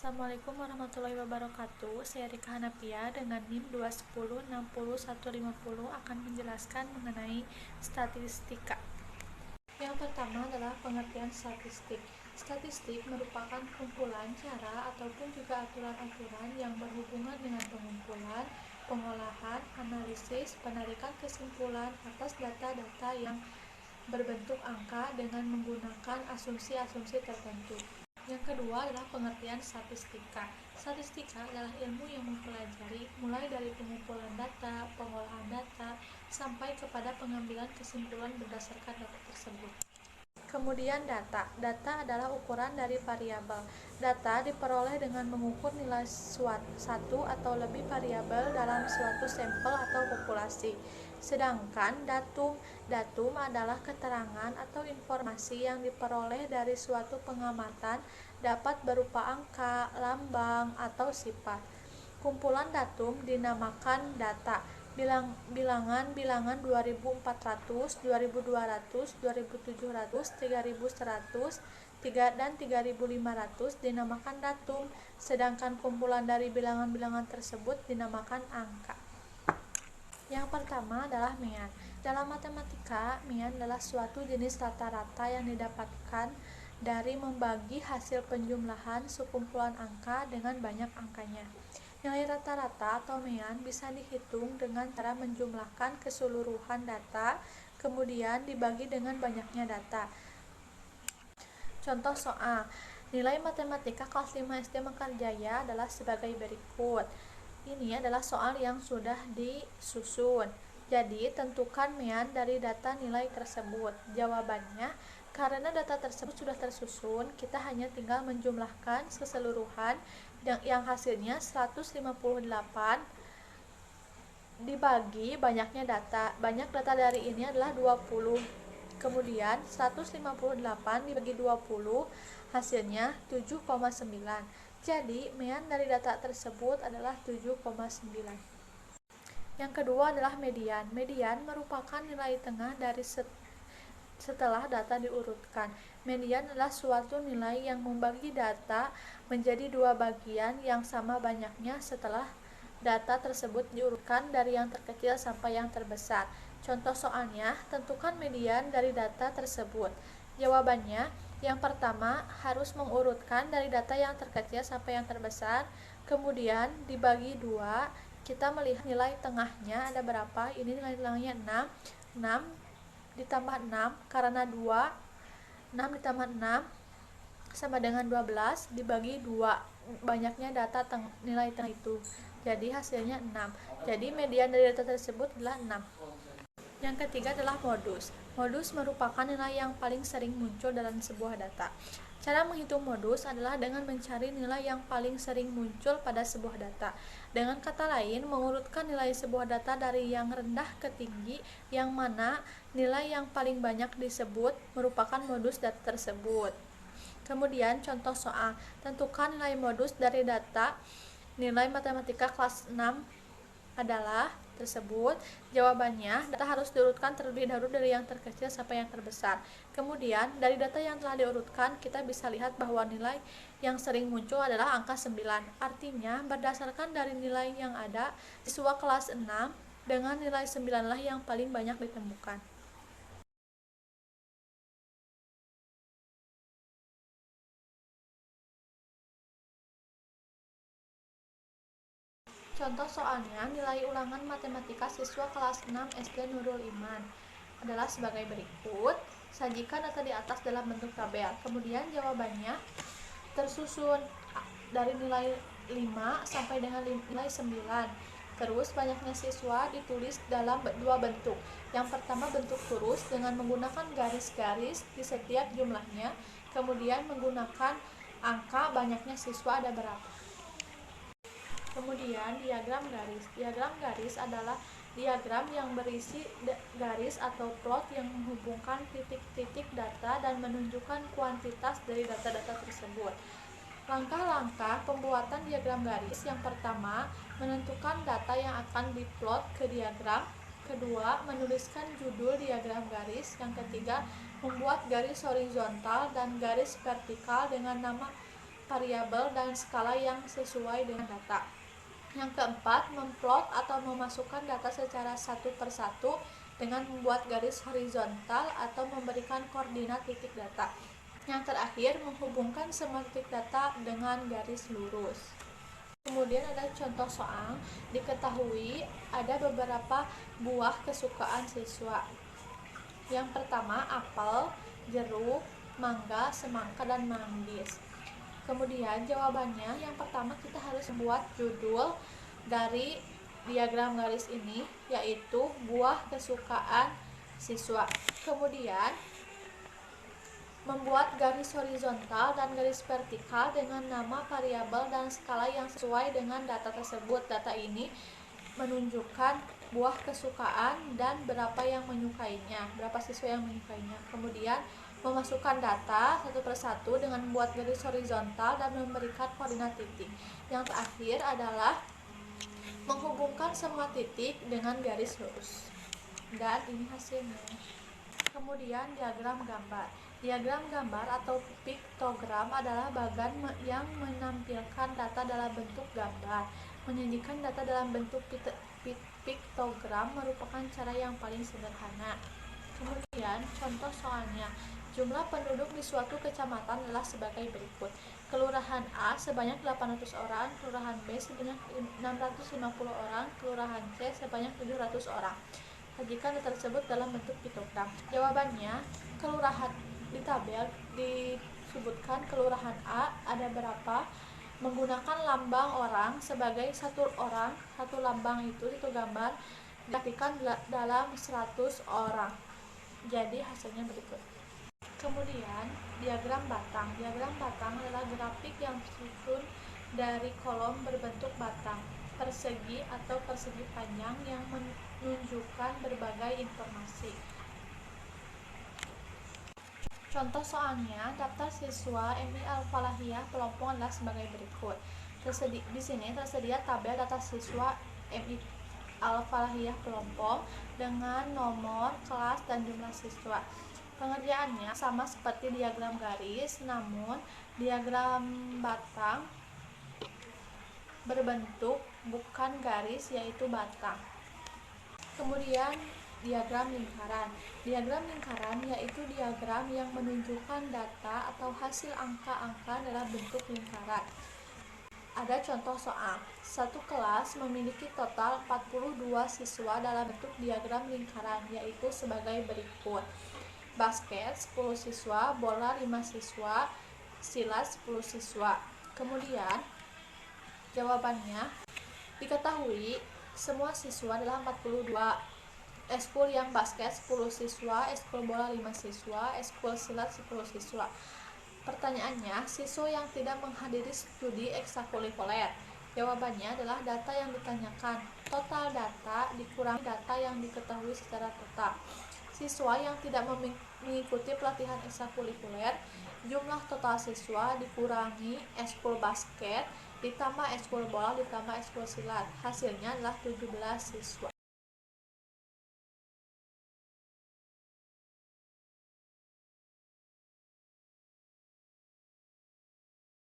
Assalamualaikum warahmatullahi wabarakatuh. Saya Rika Hanafia dengan NIM 210601150 akan menjelaskan mengenai statistika. Yang pertama adalah pengertian statistik. Statistik merupakan kumpulan cara ataupun juga aturan-aturan yang berhubungan dengan pengumpulan, pengolahan, analisis, penarikan kesimpulan atas data-data yang berbentuk angka dengan menggunakan asumsi-asumsi tertentu. Yang kedua adalah pengertian statistika. Statistika adalah ilmu yang mempelajari mulai dari pengumpulan data, pengolahan data, sampai kepada pengambilan kesimpulan berdasarkan data tersebut. Kemudian data. Data adalah ukuran dari variabel. Data diperoleh dengan mengukur nilai satu atau lebih variabel dalam suatu sampel atau populasi. Sedangkan datum adalah keterangan atau informasi yang diperoleh dari suatu pengamatan, dapat berupa angka, lambang, atau sifat. Kumpulan datum dinamakan data. Bilangan 2400, 2200, 2700, 3100, dan 3500 dinamakan datum, sedangkan kumpulan dari bilangan-bilangan tersebut dinamakan angka. Yang pertama adalah mean. Dalam matematika, mean adalah suatu jenis rata-rata yang didapatkan dari membagi hasil penjumlahan sekumpulan angka dengan banyak angkanya. Nilai rata-rata atau mean bisa dihitung dengan cara menjumlahkan keseluruhan data, kemudian dibagi dengan banyaknya data. Contoh soal, nilai matematika kelas 5 SD Mekarjaya adalah sebagai berikut. Ini adalah soal yang sudah disusun. Jadi, tentukan mean dari data nilai tersebut. Jawabannya, karena data tersebut sudah tersusun, kita hanya tinggal menjumlahkan keseluruhan yang hasilnya 158 dibagi banyaknya data. Banyak data dari ini adalah 20. Kemudian 158 dibagi 20 hasilnya 7,9. Jadi mean dari data tersebut adalah 7,9. Yang kedua adalah median. Median merupakan nilai tengah dari setelah data diurutkan. Median adalah suatu nilai yang membagi data menjadi dua bagian yang sama banyaknya setelah data tersebut diurutkan dari yang terkecil sampai yang terbesar. Contoh soalnya, tentukan median dari data tersebut. Jawabannya, yang pertama harus mengurutkan dari data yang terkecil sampai yang terbesar, kemudian dibagi dua, kita melihat nilai tengahnya ada berapa. Ini nilai tengahnya 6 ditambah 6 karena 2, 6 ditambah 6 sama dengan 12 dibagi 2, banyaknya data nilai tengah itu, jadi hasilnya 6. Jadi median dari data tersebut adalah 6. Yang ketiga adalah modus. Modus merupakan nilai yang paling sering muncul dalam sebuah data. Cara menghitung modus adalah dengan mencari nilai yang paling sering muncul pada sebuah data. Dengan kata lain, mengurutkan nilai sebuah data dari yang rendah ke tinggi, yang mana nilai yang paling banyak disebut merupakan modus data tersebut. Kemudian contoh soal, tentukan nilai modus dari data nilai matematika kelas 6 adalah tersebut. Jawabannya, data harus diurutkan terlebih dahulu dari yang terkecil sampai yang terbesar. Kemudian, dari data yang telah diurutkan, kita bisa lihat bahwa nilai yang sering muncul adalah angka 9. Artinya, berdasarkan dari nilai yang ada, siswa kelas 6 dengan nilai 9 lah yang paling banyak ditemukan. Contoh soalnya, nilai ulangan matematika siswa kelas 6 SD Nurul Iman adalah sebagai berikut. Sajikan data di atas dalam bentuk tabel. Kemudian jawabannya tersusun dari nilai 5 sampai dengan nilai 9. Terus banyaknya siswa ditulis dalam dua bentuk. Yang pertama bentuk lurus dengan menggunakan garis-garis di setiap jumlahnya. Kemudian menggunakan angka banyaknya siswa ada berapa. Kemudian diagram garis. Diagram garis adalah diagram yang berisi garis atau plot yang menghubungkan titik-titik data dan menunjukkan kuantitas dari data-data tersebut. Langkah-langkah pembuatan diagram garis: yang pertama, menentukan data yang akan diplot ke diagram. Kedua, menuliskan judul diagram garis. Yang ketiga, membuat garis horizontal dan garis vertikal dengan nama variabel dan skala yang sesuai dengan data. Yang keempat, memplot atau memasukkan data secara satu persatu dengan membuat garis horizontal atau memberikan koordinat titik data. Yang terakhir, menghubungkan semua titik data dengan garis lurus. Kemudian ada contoh soal, diketahui ada beberapa buah kesukaan siswa. Yang pertama, apel, jeruk, mangga, semangka, dan manggis. Kemudian jawabannya, yang pertama kita harus membuat judul dari diagram garis ini, yaitu buah kesukaan siswa. Kemudian membuat garis horizontal dan garis vertikal dengan nama variabel dan skala yang sesuai dengan data tersebut. Data ini menunjukkan buah kesukaan dan berapa yang menyukainya, berapa siswa yang menyukainya. Kemudian memasukkan data satu persatu dengan membuat garis horizontal dan memberikan koordinat titik. Yang terakhir adalah menghubungkan semua titik dengan garis lurus. Dan ini hasilnya. Kemudian diagram gambar. Diagram gambar atau piktogram adalah bagan yang menampilkan data dalam bentuk gambar. Menyajikan data dalam bentuk piktogram merupakan cara yang paling sederhana. Kemudian contoh soalnya, jumlah penduduk di suatu kecamatan adalah sebagai berikut. Kelurahan A sebanyak 800 orang, kelurahan B sebanyak 650 orang, kelurahan C sebanyak 700 orang. Sajikan data tersebut dalam bentuk piktogram. Jawabannya, kelurahan di tabel disebutkan kelurahan A ada berapa, menggunakan lambang orang sebagai satu orang, satu lambang itu gambar diartikan dalam 100 orang. Jadi hasilnya berikut. Kemudian diagram batang. Diagram batang adalah grafik yang tersusun dari kolom berbentuk batang persegi atau persegi panjang yang menunjukkan berbagai informasi. Contoh soalnya, daftar siswa MI Al-Falahiyah Pelompong adalah sebagai berikut. Di sini tersedia tabel data siswa MI Al-Falahiyah Pelompong dengan nomor, kelas, dan jumlah siswa. Pengerjaannya sama seperti diagram garis, namun diagram batang berbentuk bukan garis, yaitu batang. Kemudian diagram lingkaran. Diagram lingkaran yaitu diagram yang menunjukkan data atau hasil angka-angka dalam bentuk lingkaran. Ada contoh soal. Satu kelas memiliki total 42 siswa dalam bentuk diagram lingkaran, yaitu sebagai berikut. Basket 10 siswa, bola 5 siswa, silat 10 siswa. Kemudian jawabannya, diketahui semua siswa adalah 42. Eskul yang basket 10 siswa, eskul bola 5 siswa, eskul silat 10 siswa. Pertanyaannya, siswa yang tidak menghadiri studi ekstrakurikuler. Jawabannya adalah data yang ditanyakan. Total data dikurangi data yang diketahui secara total. Siswa yang tidak mengikuti pelatihan ekstrakurikuler, jumlah total siswa dikurangi eskul basket ditambah eskul bola ditambah eskul silat. Hasilnya adalah 17 siswa.